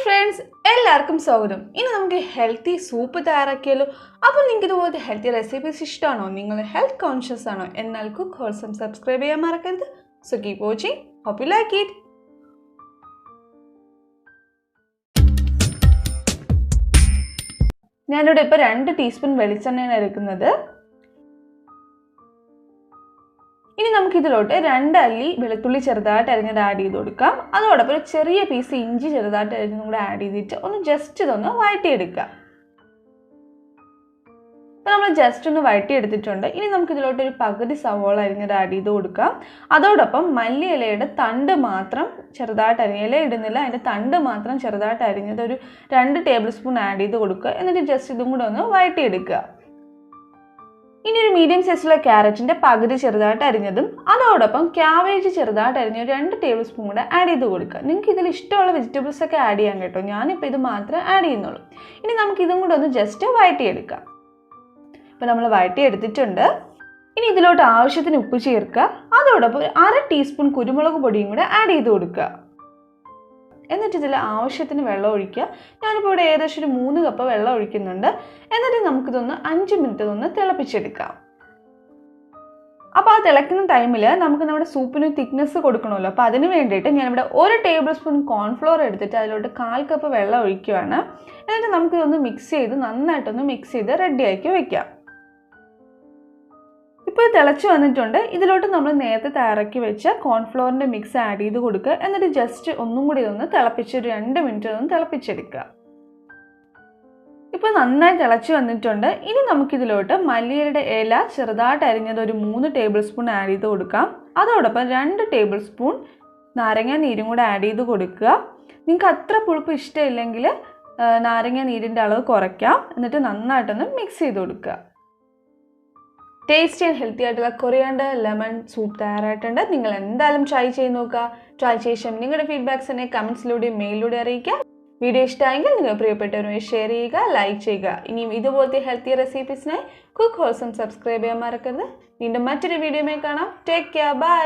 friends, എല്ലാവർക്കും സ്വാഗതം. ഇനി നമുക്ക് ഹെൽത്തി സൂപ്പ് തയ്യാറാക്കിയാലോ. അപ്പോൾ നിങ്ങൾക്ക് ഇതുപോലത്തെ ഹെൽത്തി റെസിപ്പീസ് ഇഷ്ടമാണോ, നിങ്ങൾ ഹെൽത്ത് കോൺഷ്യസ് ആണോ, എന്നാൽ കുക്ക് ഹോൾസം സബ്സ്ക്രൈബ് ചെയ്യാൻ മറക്കരുത്. So keep watching. Hope you like it. ഞാനിവിടെ ഇപ്പോൾ 2 ടീസ്പൂൺ വെളിച്ചെണ്ണയാണ് എടുക്കുന്നത്. ഇനി നമുക്ക് ഇതിലോട്ട് 2 അല്ലി വെളുത്തുള്ളി ചെറുതായിട്ട് അരിഞ്ഞത് ആഡ് ചെയ്ത് കൊടുക്കാം. അതോടൊപ്പം ഒരു ചെറിയ പീസ് ഇഞ്ചി ചെറുതായിട്ട് അരിഞ്ഞതും കൂടെ ആഡ് ചെയ്തിട്ട് ഒന്ന് ജസ്റ്റ് ഇതൊന്ന് വഴറ്റിയെടുക്കാം. അപ്പോൾ നമ്മൾ ജസ്റ്റ് ഒന്ന് വഴറ്റിയെടുത്തിട്ടുണ്ട്. ഇനി നമുക്ക് ഇതിലോട്ട് ഒരു പകുതി സവോള അരിഞ്ഞത് ആഡ് ചെയ്ത് കൊടുക്കാം. അതോടൊപ്പം മല്ലി ഇലയുടെ തണ്ട് മാത്രം ചെറുതായിട്ട് അരിഞ്ഞ, ഇല ഇടുന്നില്ല, അതിൻ്റെ തണ്ട് മാത്രം ചെറുതായിട്ട് അരിഞ്ഞത് ഒരു 2 ടേബിൾ സ്പൂൺ ആഡ് ചെയ്ത് കൊടുക്കുക. എന്നിട്ട് ജസ്റ്റ് ഇതും കൂടെ ഒന്ന് വഴറ്റിയെടുക്കുക. ഇനി ഒരു മീഡിയം സൈസിലുള്ള ക്യാരറ്റിൻ്റെ പകുതി ചെറുതായിട്ട് അരിഞ്ഞതും അതോടൊപ്പം ക്യാബേജ് ചെറുതായിട്ട് അരിഞ്ഞ 2 ടേബിൾ സ്പൂൺ കൂടെ ആഡ് ചെയ്ത് കൊടുക്കുക. നിങ്ങൾക്ക് ഇതിൽ ഇഷ്ടമുള്ള വെജിറ്റബിൾസ് ഒക്കെ ആഡ് ചെയ്യാൻ കേട്ടോ, ഞാനിപ്പോൾ ഇത് മാത്രമേ ആഡ് ചെയ്യുന്നുള്ളൂ. ഇനി നമുക്ക് ഇതും കൂടെ ഒന്ന് ജസ്റ്റ് വഴറ്റിയെടുക്കാം. ഇപ്പോൾ നമ്മൾ വഴറ്റിയെടുത്തിട്ടുണ്ട്. ഇനി ഇതിലോട്ട് ആവശ്യത്തിന് ഉപ്പ് ചേർക്കുക. അതോടൊപ്പം ഒരു 1/2 ടീസ്പൂൺ കുരുമുളക് പൊടിയും കൂടെ ആഡ് ചെയ്ത് കൊടുക്കുക. എന്നിട്ട് ഇതിൽ ആവശ്യത്തിന് വെള്ളം ഒഴിക്കുക. ഞാനിപ്പോൾ ഇവിടെ ഏകദേശം ഒരു 3 കപ്പ് വെള്ളം ഒഴിക്കുന്നുണ്ട്. എന്നിട്ട് നമുക്കിതൊന്ന് 5 മിനിറ്റ് ഒന്ന് തിളപ്പിച്ചെടുക്കാം. അപ്പോൾ ആ തിളക്കുന്ന ടൈമിൽ നമുക്ക് നമ്മുടെ സൂപ്പിന് തിക്നെസ് കൊടുക്കണമല്ലോ. അപ്പോൾ അതിന് വേണ്ടിയിട്ട് ഞാനിവിടെ 1 ടേബിൾ സ്പൂൺ കോൺഫ്ലോർ എടുത്തിട്ട് അതിലോട്ട് 1/4 കപ്പ് വെള്ളം ഒഴിക്കുകയാണ്. എന്നിട്ട് നമുക്കിതൊന്ന് മിക്സ് ചെയ്ത് നന്നായിട്ടൊന്ന് മിക്സ് ചെയ്ത് റെഡിയാക്കി വയ്ക്കാം. ഇപ്പോൾ തിളച്ച് വന്നിട്ടുണ്ട്. ഇതിലോട്ട് നമ്മൾ നേരത്തെ തയ്യാറാക്കി വെച്ച കോൺഫ്ലോറിൻ്റെ മിക്സ് ആഡ് ചെയ്ത് കൊടുക്കുക. എന്നിട്ട് ജസ്റ്റ് ഒന്നും കൂടി ഒന്ന് തിളപ്പിച്ച് ഒരു 2 മിനിറ്റ് ഒന്ന് തിളപ്പിച്ചെടുക്കുക. ഇപ്പോൾ നന്നായി തിളച്ച് വന്നിട്ടുണ്ട്. ഇനി നമുക്കിതിലോട്ട് മല്ലിയിലയുടെ ഇല ചെറുതായിട്ട് അരിഞ്ഞത് ഒരു 3 ടേബിൾ സ്പൂൺ ആഡ് ചെയ്ത് കൊടുക്കാം. അതോടൊപ്പം 2 ടേബിൾ സ്പൂൺ നാരങ്ങ നീരും കൂടെ ആഡ് ചെയ്ത് കൊടുക്കുക. നിങ്ങൾക്ക് അത്ര പുളിപ്പ് ഇഷ്ടമില്ലെങ്കിൽ നാരങ്ങ നീരിൻ്റെ അളവ് കുറയ്ക്കാം. എന്നിട്ട് നന്നായിട്ടൊന്ന് മിക്സ് ചെയ്ത് കൊടുക്കുക. ടേസ്റ്റി ആൻഡ് ഹെൽത്തി ആയിട്ടുള്ള കൊറിയാണ്ടർ ലെമൺ സൂപ്പ് തയ്യാറായിട്ടുണ്ട്. നിങ്ങൾ എന്തായാലും ട്രൈ ചെയ്ത് നോക്കുക. ട്രൈ ശേഷം നിങ്ങളുടെ ഫീഡ്ബാക്സ് എന്നെ കമൻസിലൂടെയും മെയിലിലൂടെ അറിയിക്കുക. വീഡിയോ ഇഷ്ടമായെങ്കിൽ നിങ്ങൾ പ്രിയപ്പെട്ടവരുമായി ഷെയർ ചെയ്യുക, ലൈക്ക് ചെയ്യുക. ഇനിയും ഇതുപോലത്തെ ഹെൽത്തി റെസിപ്പീസിനായി കുക്ക് ഹോൾസം സബ്സ്ക്രൈബ് ചെയ്യാൻ മറക്കരുത്. വീണ്ടും മറ്റൊരു വീഡിയോയുമായി കാണാം. Take care, by.